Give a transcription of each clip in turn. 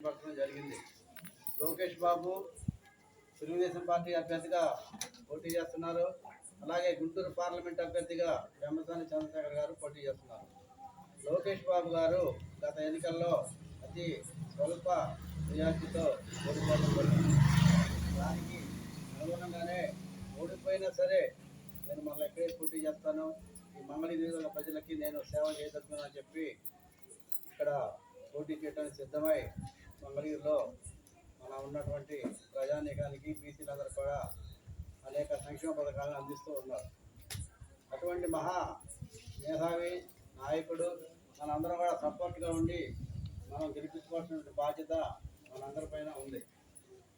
పట్టడం జరిగింది. లోకేష్ బాబు తెలుగుదేశం పార్టీ అభ్యర్థిగా పోటీ చేస్తున్నారు. అలాగే గుంటూరు పార్లమెంట్ అభ్యర్థిగా వెమ్మసాని చంద్రశేఖర్ గారు పోటీ చేస్తున్నారు. లోకేష్ బాబు గారు గత ఎన్నికల్లో అతి స్వల్ప మెజార్టీతో ఓడిపోవడం జరిగింది. దానికి అనుగుణంగానే ఓడిపోయినా సరే నేను మళ్ళీ ఎక్కడే పోటీ చేస్తాను, ఈ మంగళగిరి నియోజకవర్గ ప్రజలకి నేను సేవ చేయదలుచుకున్నానని చెప్పి ఇక్కడ పోటీ చేయడానికి సిద్ధమై మంగళగిరిలో మన ఉన్నటువంటి ప్రజానీకానికి బీసీలందరూ కూడా అనేక సంక్షేమ పథకాలను అందిస్తూ ఉన్నారు. అటువంటి మహా మేధావి నాయకుడు మనందరం కూడా సపోర్ట్గా ఉండి మనం గెలిపించుకోవాల్సిన బాధ్యత మనందరిపైన ఉంది.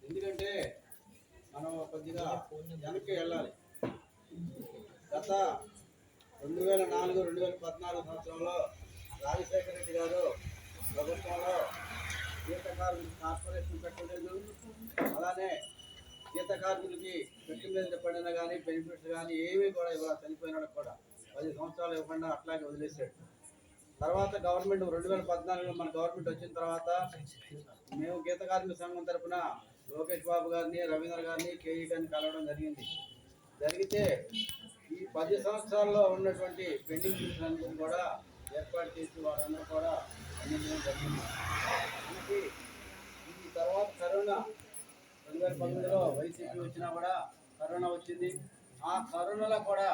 ఎందుకంటే మనం కొద్దిగా వెనక్కి వెళ్ళాలి. గత 2004-2014 సంవత్సరంలో రాజశేఖర రెడ్డి గారు ప్రభుత్వంలో గీత కార్మికులు కార్పొరేషన్ పెట్టలేదు. అలానే గీత కార్మికులకి పెట్టి మీద పడినా కానీ బెనిఫిట్స్ కానీ ఏమీ కూడా ఇవాళ చనిపోయినాడు కూడా 10 సంవత్సరాలు ఇవ్వకుండా అట్లాగే వదిలేసాడు. తర్వాత గవర్నమెంట్ 2014లో మన గవర్నమెంట్ వచ్చిన తర్వాత మేము గీత కార్మిక సంఘం తరఫున లోకేష్ బాబు గారిని, రవీంద్ర గారిని, కేఈ గారిని కలవడం జరిగితే ఈ 10 సంవత్సరాల్లో ఉన్నటువంటి పెండింగ్ బిల్స్ అన్నింటినీ కూడా ఏర్పాటు చేసి వాళ్ళందరూ కూడా అందించడం జరిగింది. మనకి ఈ తర్వాత కరోనా 2019లో వైసీపీ వచ్చినా కూడా కరోనా వచ్చింది. ఆ కరోనాలో కూడా